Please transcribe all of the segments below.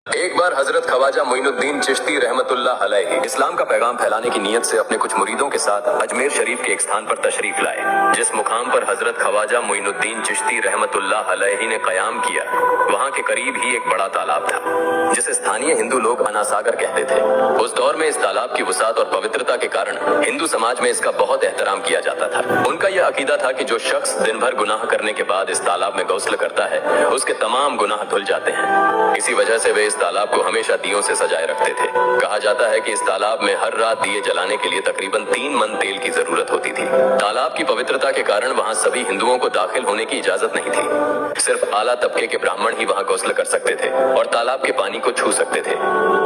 एक बार हजरत ख्वाजा मोइनुद्दीन चिश्ती रहमतुल्लाह अलैहि इस्लाम का पैगाम फैलाने की नीयत से अपने कुछ मुरीदों के साथ अजमेर शरीफ के एक स्थान पर तशरीफ लाए। जिस मुकाम पर हजरत ख्वाजा मोइनुद्दीन चिश्ती रहमतुल्लाह अलैहि ने कयाम किया, वहाँ के करीब ही एक बड़ा तालाब था जिसे स्थानीय हिंदू लोग अनासागर कहते थे। उस दौर में इस तालाब की वसात और पवित्रता के कारण हिंदू समाज में इसका बहुत एहतराम किया जाता था। उनका यह अकीदा था कि जो शख्स दिन भर गुनाह करने के बाद इस तालाब में गौस्ल करता है, उसके तमाम गुनाह धुल जाते हैं। इसी वजह से वे इस तालाब को हमेशा दियों से सजाए रखते थे। कहा जाता है कि इस तालाब में हर रात दिए जलाने के लिए तकरीबन 3 मन तेल की जरूरत होती थी। तालाब की पवित्रता के कारण वहाँ सभी हिंदुओं को दाखिल होने की इजाजत नहीं थी। सिर्फ आला तबके के ब्राह्मण ही वहाँ गौस्ल कर सकते थे और तालाब के पानी को छू सकते थे।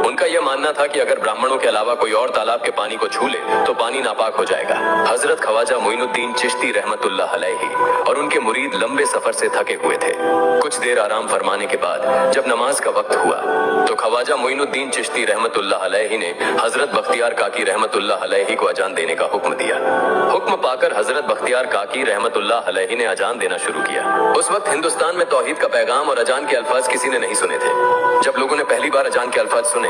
उनका यह मानना था कि अगर ब्राह्मणों के अलावा कोई और तालाब के पानी को छू ले तो पानी नापाक हो जाएगा। हजरत ख्वाजा मोइनुद्दीन चिश्ती रहमतुल्लाह अलैहि और उनके मुरीद लंबे सफर से थके हुए थे। कुछ देर आराम फरमाने के बाद जब नमाज का वक्त हुआ तो ख्वाजा मोइनुद्दीन चिश्ती रहमतुल्लाह अलैहि ने हजरत बख्तियार काकी रहमतुल्लाह अलैहि को अजान देने का हुक्म दिया। हुक्म पाकर हजरत बख्तियार काकी रहमतुल्लाह अलैहि ने अजान देना शुरू किया। उस वक्त हिंदुस्तान में तौहीद का पैगाम और अजान के अल्फाज किसी ने नहीं सुने थे। जब लोगों ने पहली बार अजान के अल्फाज सुने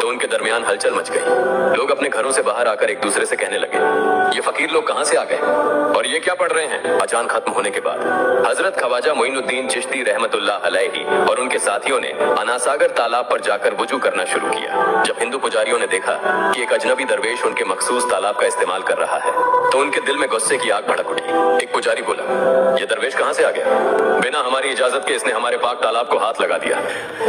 तो उनके दरमियान हलचल मच गई। लोग अपने घरों से बाहर आकर एक दूसरे से कहने लगे, ये फकीर लोग कहाँ से आ गए और ये क्या पढ़ रहे हैं। अजान खत्म होने के बाद हजरत ख्वाजा मोइनुद्दीन चिश्ती रहमतुल्लाह अलैहि और उनके साथियों ने अनासागर तालाब पर जाकर वुजू करना शुरू किया। जब हिंदू पुजारियों ने देखा कि एक अजनबी दरवेश उनके मखसूस तालाब का इस्तेमाल कर रहा है तो उनके दिल में गुस्से की आग भड़क उठी। एक पुजारी बोला, ये दरवेश कहाँ से आ गया? बिना हमारी इजाजत के इसने हमारे पाक तालाब को हाथ लगा दिया।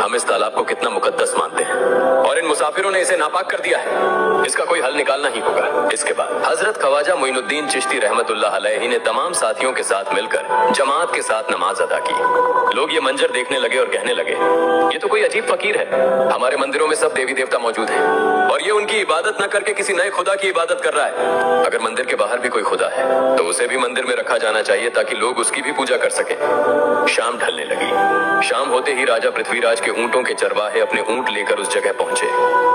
हम इस तालाब को कितना मुकद्दस मानते हैं और इन मुसाफिरों ने इसे नापाक कर दिया है। इसका कोई हल निकालना ही होगा। इसके बाद हजरत ख्वाजा मोइनुद्दीन चिश्ती रहमतुल्लाह अलैहि ने तमाम साथियों के साथ मिलकर जमात के साथ नमाज अदा की। लोग ये मंजर देखने लगे और कहने लगे, ये तो कोई अजीब फकीर है। हमारे मंदिरों में सब देवी देवता मौजूद हैं और ये उनकी इबादत न करके किसी नए खुदा की इबादत कर रहा है। अगर मंदिर के बाहर भी कोई खुदा है तो उसे भी मंदिर में रखा जाना चाहिए ताकि लोग उसकी भी पूजा कर सकें। शाम ढलने लगी। शाम होते ही राजा पृथ्वीराज के ऊंटों के चरवाहे अपने ऊंट लेकर उस जगह पहुंचे।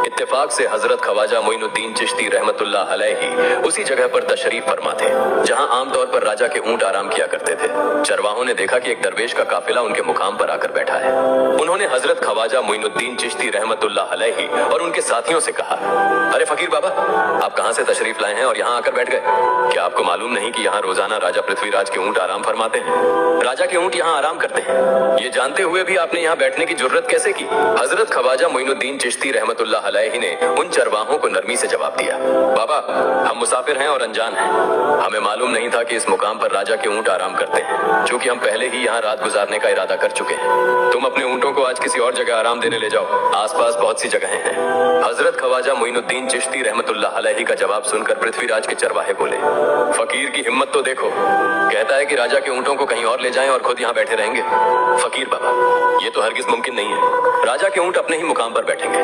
इत्तेफाक से हजरत ख्वाजा मोइनुद्दीन चिश्ती रहमतुल्लाह अलैहि उसी जगह पर तशरीफ फरमा थे जहां आमतौर पर राजा के ऊंट आराम किया करते थे। चरवाहों ने देखा कि एक दरवेश का काफिला उनके मुकाम पर आकर बैठा है। उन्होंने हजरत ख्वाजा मोइनुद्दीन चिश्ती रहमतुल्लाह अलैहि और उनके साथियों से कहा, अरे फकीर बाबा, आप कहां से तशरीफ लाए हैं और यहां आकर बैठ गए? क्या आपको मालूम नहीं कि यहाँ रोजाना राजा पृथ्वीराज के ऊंट आराम फरमाते हैं? राजा के ऊंट यहाँ आराम करते हैं। ये जानते हुए भी आपने यहाँ बैठने की जुर्रत कैसे की? हजरत ख्वाजा मोइनुद्दीन चिश्ती रहमतुल्लाह अलैहि ने उन चरवाहों को नरमी से जवाब दिया, बाबा, हम मुसाफिर हैं और अनजान हैं। हमें मालूम नहीं था कि इस मुकाम पर राजा के ऊंट आराम करते हैं, चूंकि हम पहले ही यहाँ रात गुजारने का इरादा कर चुके हैं। तुम अपने ऊंटों को आज किसी और जगह आराम देने ले जाओ, आसपास बहुत सी जगहें हैं। हजरत ख्वाजा मोइनुद्दीन चिश्ती रहमतुल्लाह अलैहि का जवाब सुनकर पृथ्वीराज के चरवाहे बोले, फकीर की हिम्मत तो देखो, कहता है कि राजा के ऊंटों को कहीं और ले जाएं और खुद यहाँ बैठे रहेंगे। फकीर बाबा, ये तो हरगिज मुमकिन नहीं है। राजा के ऊंट अपने ही मुकाम पर बैठेंगे।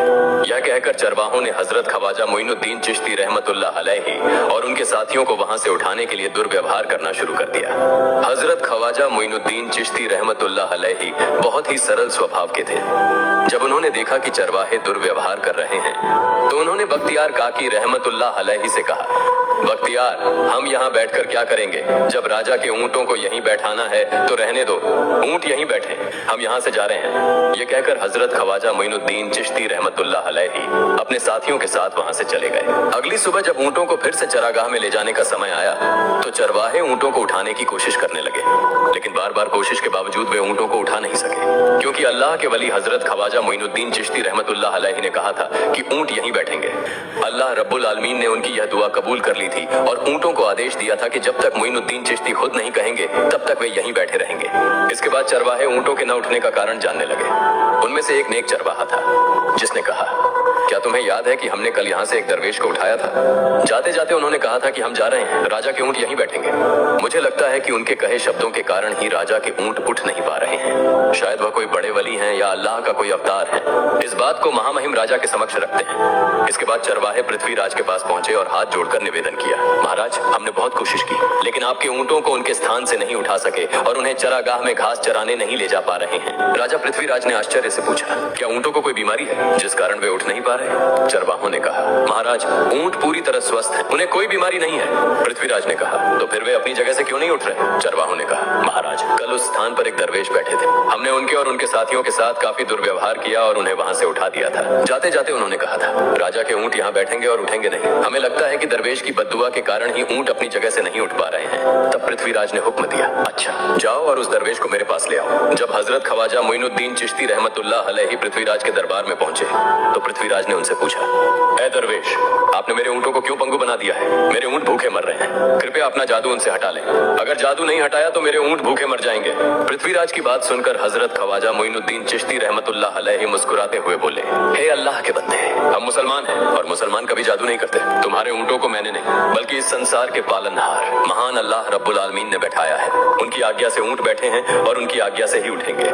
यह कहकर चरवाहों ने हजरत ख्वाजा मोइनुद्दीन चिश्ती रहमतुल्लाह अलैहि और उनके साथियों को वहां से उठाने के लिए दुर्व्यवहार करना शुरू कर दिया। हजरत ख्वाजा मोइनुद्दीन चिश्ती रहमतुल्लाह अलैहि बहुत ही सरल स्वभाव के थे। जब उन्होंने देखा कि चरवाहे दुर्व्यवहार कर रहे हैं तो उन्होंने बख्तियार काकी रहमतुल्लाह अलैहि से कहा, बख्तियार, हम यहाँ बैठकर क्या करेंगे? जब राजा के ऊंटों को यहीं बैठाना है तो रहने दो, ऊंट यहीं बैठे, हम यहाँ से जा रहे हैं। ये कहकर हजरत ख्वाजा मोइनुद्दीन चिश्ती रहमतुल्लाह अलैहि अपने साथियों के साथ वहाँ से चले गए। अगली सुबह जब ऊंटों को फिर से चरागाह में ले जाने का समय आया तो चरवाहे ऊंटों को उठाने की कोशिश करने लगे, लेकिन बार बार कोशिश के बावजूद वे ऊंटों को उठा नहीं सके, क्योंकि अल्लाह के वली हजरत ख्वाजा मोइनुद्दीन चिश्ती रहमतुल्लाह अलैहि ने कहा था कि ऊंट यहीं बैठेंगे। अल्लाह रब्बुल आलमीन ने उनकी यह दुआ कबूल कर ली थी और ऊंटों को आदेश दिया था कि जब तक मोइनुद्दीन चिश्ती खुद नहीं कहेंगे तब तक वे यहीं बैठे रहेंगे। इसके बाद चरवाहे ऊंटों के न उठने का कारण जानने लगे। उनमें से एक नेक चरवाहा था जिसने कहा, क्या तुम्हें याद है कि हमने कल यहाँ से एक दरवेश को उठाया था? जाते जाते उन्होंने कहा था कि हम जा रहे हैं, राजा के ऊंट यहीं बैठेंगे। मुझे लगता है कि उनके कहे शब्दों के कारण ही राजा के ऊंट उठ नहीं पा रहे हैं। शायद वह कोई बड़े वली हैं या अल्लाह का कोई अवतार है। इस बात को महामहिम राजा के समक्ष रखते हैं। इसके बाद चरवाहे पृथ्वीराज के पास पहुंचे और हाथ जोड़कर निवेदन निवेदन किया, महाराज हमने बहुत कोशिश की, लेकिन आपके ऊंटों को उनके स्थान से नहीं उठा सके और उन्हें चरागाह में घास चराने नहीं ले जा पा रहे हैं। राजा पृथ्वीराज ने आश्चर्य से पूछा, क्या ऊंटों को कोई बीमारी है जिस कारण वे उठ नहीं पा रहे? चरवाहों ने कहा, महाराज ऊंट पूरी तरह स्वस्थ हैं, उन्हें कोई बीमारी नहीं है। पृथ्वीराज ने कहा, तो फिर वे अपनी जगह से क्यों नहीं उठ रहे? चरवाहों ने कहा, महाराज कल उस स्थान पर एक दरवेश बैठे थे, हमने उनके और उनके साथियों के साथ काफी दुर्व्यवहार किया और उन्हें वहां से उठा दिया था। जाते जाते उन्होंने कहा था, राजा के ऊंट यहाँ बैठेंगे और उठेंगे नहीं। हमें लगता है कि दरवेश की बद्दुआ के कारण ही ऊंट अपनी जगह से नहीं उठ पा रहे हैं। तब पृथ्वीराज ने हुक्म दिया, अच्छा जाओ और उस दरवेश को मेरे पास ले आओ। जब हजरत ख्वाजा मोइनुद्दीन चिश्ती रहमतुल्लाह अलैहि पृथ्वीराज के दरबार में पहुंचे तो पृथ्वीराज ने उनसे पूछा, ऐ दरवेश, आपने मेरे ऊंटों को क्यों पंगु बना दिया है? मेरे ऊंट भूखे मर रहे हैं, कृपया अपना जादू उनसे हटा लें। अगर जादू नहीं हटाया तो मेरे ऊंट भूखे मर जाएंगे। पृथ्वीराज की बात सुनकर हजरत ख्वाजा मोइनुद्दीन चिश्ती रहमतुल्लाह अलैहि मुस्कुराते हुए बोले, हे अल्लाह के बंदे, हम मुसलमान हैं और मुसलमान कभी जादू नहीं करते। तुम्हारे ऊंटों को मैंने नहीं बल्कि इस संसार के पालनहार महान अल्लाह रब्बुल आलमीन ने बैठाया है। उनकी आज्ञा से ऊंट बैठे हैं और उनकी आज्ञा से ही उठेंगे।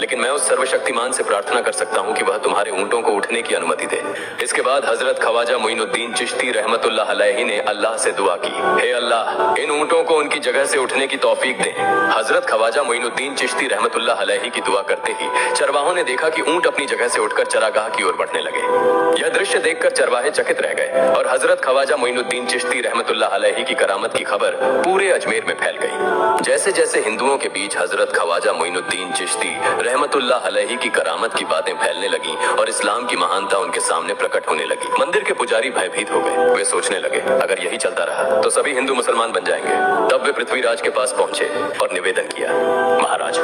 लेकिन मैं उस सर्वशक्तिमान से प्रार्थना कर सकता हूँ कि वह तुम्हारे ऊंटों को उठने की अनुमति दे। इसके बाद हजरत ख्वाजा मोइनुद्दीन चिश्ती रहमतुल्लाह अलैहि ने अल्लाह से दुआ की, हे अल्लाह, इन ऊंटों को उनकी जगह से उठने की तौफीक दे। हजरत ख्वाजा मोइनुद्दीन चिश्ती रहमतुल्लाह अलैहि की दुआ करते ही चरवाहों ने देखा कि ऊंट अपनी जगह से उठकर चरागाह की ओर बढ़ने लगे। यह दृश्य देखकर चरवाहे चकित रह गए और हजरत ख्वाजा मोइनुद्दीन चिश्ती रहमतुल्लाह अलैहि की करामत की खबर पूरे अजमेर में फैल गई। जैसे जैसे हिंदुओं के बीच हजरत ख्वाजा मोइनुद्दीन चिश्ती रहमतुल्लाह अलैहि की करामत की बातें फैलने लगी और इस्लाम की महानता उनके सामने प्रकट होने लगी। मंदिर के पुजारी भयभीत हो गए। वे सोचने लगे, अगर यही चलता रहा तो सभी हिंदू मुसलमान बन जाएंगे। तब वे पृथ्वीराज के पास पहुंचे और निवेदन किया, महाराज,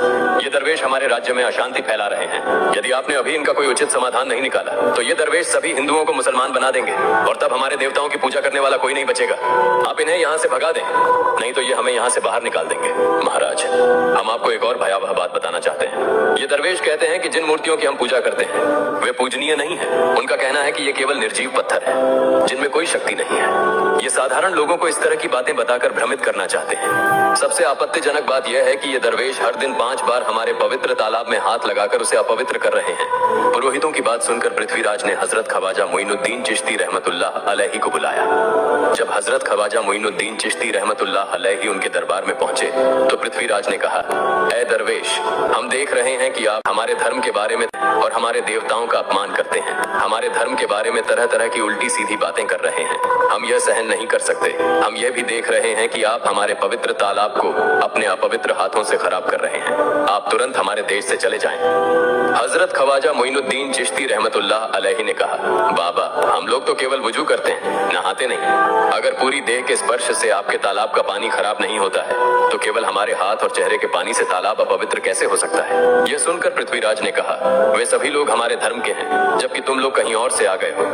ये दरवेश हमारे राज्य में अशांति फैला रहे हैं। यदि आपने अभी इनका कोई उचित समाधान नहीं निकाला तो ये दरवेश सभी हिंदुओं को मुसलमान बना देंगे और तब हमारे देवताओं की पूजा करने वाला कोई नहीं बचेगा। आप इन्हें यहाँ से भगा दें, नहीं तो ये हमें यहाँ से बाहर निकाल देंगे। महाराज, हम आपको एक और भयावह बात बताना चाहते हैं। ये दरवेश कहते हैं कि जिन मूर्तियों की हम पूजा करते हैं वे पूजनीय नहीं है। उनका कहना है कि ये केवल निर्जीव पत्थर है जिनमें कोई शक्ति नहीं है। ये साधारण लोगों को इस तरह की बातें बताकर भ्रमित करना चाहते हैं। सबसे आपत्तिजनक बात यह है कि ये दरवेश हर दिन 5 बार हमारे पवित्र तालाब में हाथ लगाकर उसे अपवित्र कर रहे हैं। पुरोहितों की बात सुनकर पृथ्वीराज ने हजरत ख्वाजा मोइनुद्दीन चिश्ती रहमतुल्लाह अलैहि को बुलाया। जब हजरत ख्वाजा मोइनुद्दीन चिश्ती रहमतुल्लाह अलैहि उनके दरबार में पहुंचे तो पृथ्वीराज ने कहा, ऐ दरवेश, हम देख रहे हैं कि आप हमारे धर्म के बारे में और हमारे देवताओं का अपमान करते हैं। हमारे धर्म के बारे में तरह तरह की उल्टी सीधी बातें कर रहे हैं। हम यह सहन नहीं कर सकते। हम यह भी देख रहे हैं कि आप हमारे पवित्र तालाब को अपने अपवित्र हाथों से खराब कर रहे हैं। आप तुरंत हमारे देश से चले जाएं। हजरत ख्वाजा मोइनुद्दीन चिश्ती रहमतुल्लाह अलैहि ने कहा, बाबा, हम लोग तो केवल वुजू करते हैं, नहाते नहीं। अगर पूरी देह के स्पर्श से आपके तालाब का पानी खराब नहीं होता है तो केवल हमारे हाथ और चेहरे के पानी से तालाब अपवित्र कैसे हो सकता है? यह सुनकर पृथ्वीराज ने कहा, वे सभी लोग हमारे धर्म के हैं जबकि तुम लोग कहीं और से आ गए हो।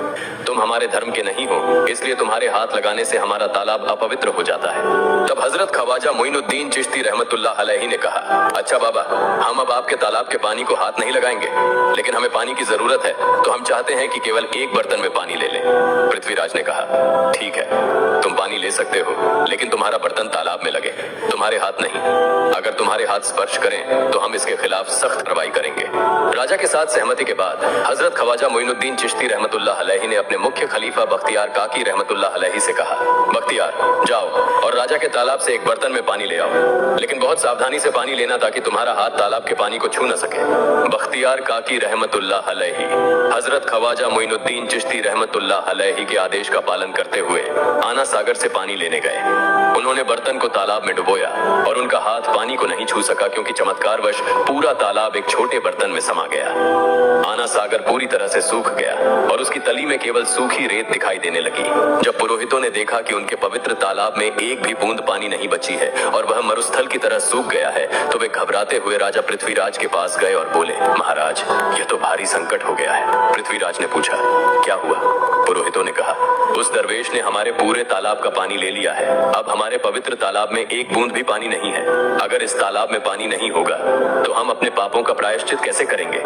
तुम हमारे धर्म के नहीं हो, इसलिए तुम्हारे हाथ लगाने से हमारा तालाब अपवित्र हो जाता है। तब हजरत ख्वाजा मोइनुद्दीन चिश्ती रहमतुल्लाह अलैहि ने कहा, अच्छा बाबा, हम अब आपके तालाब के पानी को हाथ नहीं लगाएंगे, लेकिन हमें पानी की जरूरत है तो हम चाहते हैं कि केवल एक बर्तन में पानी ले लें। पृथ्वीराज ने कहा, ठीक है, तुम पानी ले सकते हो, लेकिन तुम्हारा बर्तन तालाब में लगे, तुम्हारे हाथ नहीं। अगर तुम्हारे हाथ स्पर्श करें तो हम इसके खिलाफ सख्त कार्रवाई करेंगे। राजा के साथ सहमति के बाद हजरत ख्वाजा मोइनुद्दीन चिश्ती रहमतुल्लाह अलैहि ने अपने मुख्य खलीफा बख्तियार काकी रहमतुल्लाह अलैहि से कहा, बख्तियार, जाओ और राजा के तालाब से एक बर्तन में पानी ले आओ, लेकिन बहुत सावधानी से पानी लेना ताकि तुम्हारा हाथ तालाब के पानी को छू न सके। बख्तियार काकी रहमतुल्लाह अलैहि हजरत ख्वाजा मोइनुद्दीन चिश्ती रहमतुल्लाह अलैहि के आदेश का पालन करते हुए आना सागर से पानी लेने गए। उन्होंने बर्तन को तालाब में डुबोया और उनका हाथ पानी को नहीं छू सका क्योंकि चमत्कारवश पूरा तालाब एक छोटे बर्तन में समा गया। आना सागर पूरी तरह से सूख गया और उसकी तली में केवल सूखी रेत दिखाई देने लगी। जब पुरोहितों ने देखा कि उनके पवित्र तालाब में एक भी बूंद पानी नहीं बची है और वह मरुस्थल की तरह सूख गया है तो वे घबराते हुए राजा पृथ्वीराज के पास गए और बोले, महाराज, यह तो भारी संकट हो गया है। पृथ्वीराज ने पूछा, क्या हुआ? पुरोहितों ने कहा, उस दरवेश ने हमारे पूरे तालाब का पानी ले लिया है। अब हमारे पवित्र तालाब में एक बूंद भी पानी नहीं है। अगर इस तालाब में पानी नहीं होगा तो हम अपने पापों का प्रायश्चित कैसे करेंगे?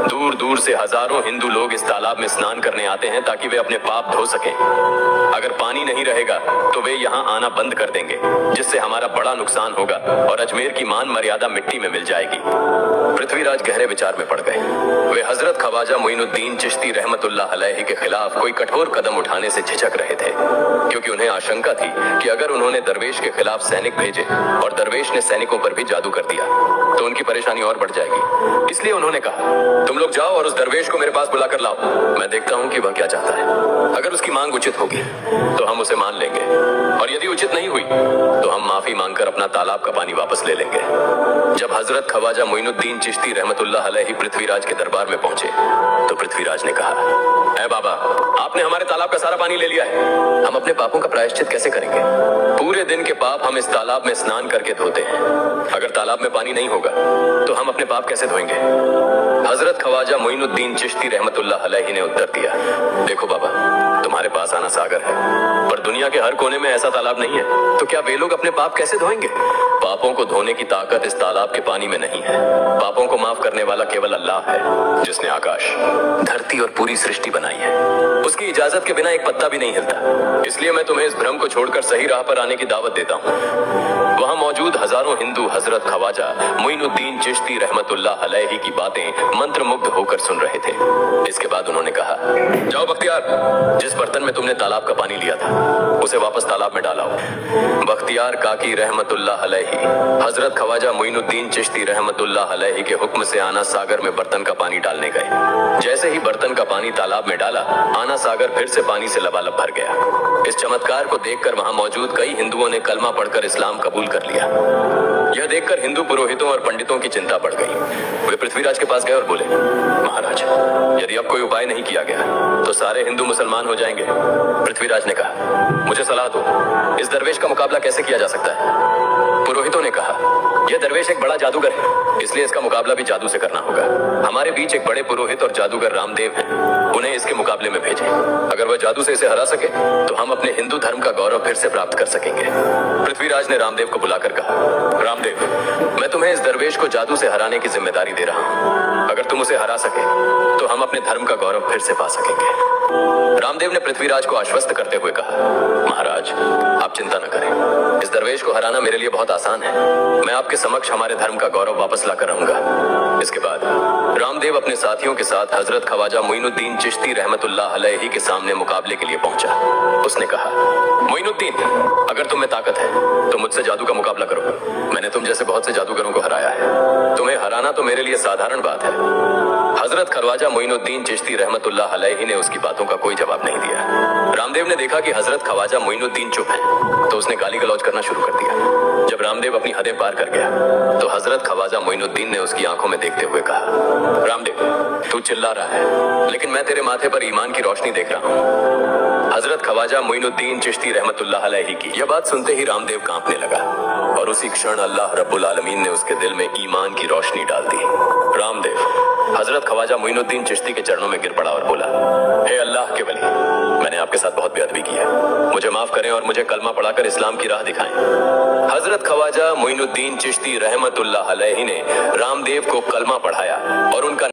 दूर दूर से हजारों हिंदू लोग इस तालाब में स्नान करने आते हैं ताकि वे अपने पाप धो सकें। अगर पानी नहीं रहेगा तो वे यहाँ आना बंद कर देंगे, जिससे हमारा बड़ा नुकसान होगा और अजमेर की मान मर्यादा मिट्टी में मिल जाएगी। पृथ्वीराज गहरे विचार में पड़ गए। वे हजरत ख्वाजा मोइनुद्दीन चिश्ती रहमतुल्लाह अलैहि के खिलाफ कोई कठोर कदम उठाने से झिझक रहे थे, क्योंकि उन्हें आशंका थी कि अगर उन्होंने दरवेश के खिलाफ सैनिक भेजे और दरवेश ने सैनिकों पर भी जादू कर दिया तो उनकी परेशानी और बढ़ जाएगी। इसलिए उन्होंने कहा, तुम लोग जाओ और उस दरवेश को मेरे पास बुला कर लाओ। मैं देखता हूँ कि वह क्या चाहता है। अगर उसकी मांग उचित होगी तो हम उसे मान लेंगे, और यदि उचित नहीं हुई तो हम माफी मांगकर अपना तालाब का पानी वापस ले लेंगे। जब हजरत ख्वाजा मोइनुद्दीन चिश्ती रहमतुल्लाह अलैहि पृथ्वीराज के दरबार में पहुंचे तो पृथ्वीराज ने कहा, ऐ बाबा, आपने हमारे तालाब का सारा पानी ले लिया है, हम अपने पापों का प्रायश्चित कैसे करेंगे? पूरे दिन के पाप हम इस तालाब में स्नान करके धोते हैं, अगर तालाब में पानी नहीं होगा तो हम अपने पाप कैसे धोएंगे? हजरत ख्वाजा मोइनुद्दीन चिश्ती रहमतुल्लाह अलैहि ने उत्तर दिया, देखो बाबा, तुम्हारे पास आना सागर है, पर दुनिया के हर कोने में ऐसा तालाब नहीं है, तो क्या वे लोग अपने पाप कैसे धोएंगे? पापों को धोने की ताकत इस तालाब के पानी में नहीं है। पापों को माफ करने वाला केवल अल्लाह है, जिसने आकाश, धरती और पूरी सृष्टि बनाई है। उसकी इजाजत के बिना एक पत्ता भी नहीं हिलता। इसलिए मैं तुम्हें इस भ्रम को छोड़कर सही राह पर आने की दावत देता हूँ। वहाँ मौजूद हजारों हिंदू हजरत ख्वाजा मोइनुद्दीन चिश्ती रहमतुल्लाह अलैहि की बातें मंत्रमुग्ध होकर सुन रहे थे। इसके बाद उन्होंने कहा, जाओ बख्तियार, जिस बर्तन में तुमने तालाब का पानी लिया था उसे वापस तालाब में डालाओ। बख्तियार काकी रहमतुल्लाह अलैहि हजरत ख्वाजा मोइनुद्दीन चिश्ती रहमतुल्लाह अलैहि के हुक्म से आना सागर में बर्तन का पानी डालने गए। जैसे ही बर्तन का पानी तालाब में डाला, आना सागर फिर से पानी से लबालब भर गया। इस चमत्कार को देखकर वहां मौजूद कई हिंदुओं ने कलमा पढ़कर इस्लाम कबूल कर लिया। यह देखकर हिंदू पुरोहितों और पंडितों की चिंता बढ़ गई। वे पृथ्वीराज के पास गए और बोले, महाराज, यदि अब कोई उपाय नहीं किया गया तो सारे हिंदू मुसलमान हो जाएंगे। पृथ्वीराज ने कहा, मुझे सलाह दो, इस दरवेश का मुकाबला कैसे किया जा सकता है? पुरोहितों ने कहा, यह दरवेश एक बड़ा जादूगर है, इसलिए इसका मुकाबला भी जादू से करना होगा। हमारे बीच एक बड़े पुरोहित और जादूगर रामदेव हैं, उन्हें इसके मुकाबले में भेजें। अगर वह जादू से इसे हरा सके तो हम अपने हिंदू धर्म का गौरव फिर से प्राप्त कर सकेंगे। पृथ्वीराज ने रामदेव को बुलाकर कहा, रामदेव, मैं तुम्हें इस दरवेश को जादू से हराने की जिम्मेदारी दे रहा हूँ। अगर तुम उसे हरा सके तो हम अपने धर्म का गौरव फिर से पा सकेंगे। रामदेव ने पृथ्वीराज को आश्वस्त करते हुए कहा, महाराज, आप चिंता न करें, इस दरवेश को हराना मेरे लिए बहुत आसान है। मैं आपके समक्ष हमारे धर्म का गौरव वापस लाकर रहूंगा। इसके बाद रामदेव अपने साथियों के साथ हजरत ख्वाजा मोइनुद्दीन चिश्ती रहमतुल्लाह अलैहि के सामने मुकाबले के लिए पहुंचा। उसने कहा, मोइनुद्दीन, अगर तुम में ताकत है तो मुझसे जादू का मुकाबला करो। मैंने तुम जैसे बहुत से जादूगरों को हराया है, तुम्हें हराना तो मेरे लिए साधारण बात है। हजरत ख्वाजा मोइनुद्दीन चिश्ती रहमतुल्लाह अलैहि ने उसकी बातों का कोई जवाब नहीं दिया। रामदेव ने देखा कि हजरत ख्वाजा मोइनुद्दीन चुप है, तो उसने गाली गलौज करना शुरू कर दिया। जब रामदेव अपनी हदें पार कर गया तो हजरत ख्वाजा मोइनुद्दीन ने उसकी आंखों में देखते हुए कहा, रामदेव, तू चिल्ला रहा है, लेकिन मैं तेरे माथे पर ईमान की रोशनी देख रहा हूँ। हजरत ख्वाजा मोइनुद्दीन चिश्ती रहमतुल्लाह अलैहि की यह बात सुनते ही रामदेव कांपने लगा, और उसी क्षण अल्लाह रब्बुल आलमीन ने उसके दिल में ईमान की रोशनी डाल दी। रामदेव हजरत ख्वाजा मोइनुद्दीन चिश्ती के चरणों में गिर पड़ा और बोला, हे अल्लाह के वली, मैंने आपके साथ बहुत बेअदबी की है, मुझे माफ करें और मुझे कलमा पढ़ाकर इस्लाम की राह दिखाएं। हजरत ख्वाजा मोइनुद्दीन चिश्ती रहमतुल्लाह अलैहि ने रामदेव को कलमा पढ़ाया और उनका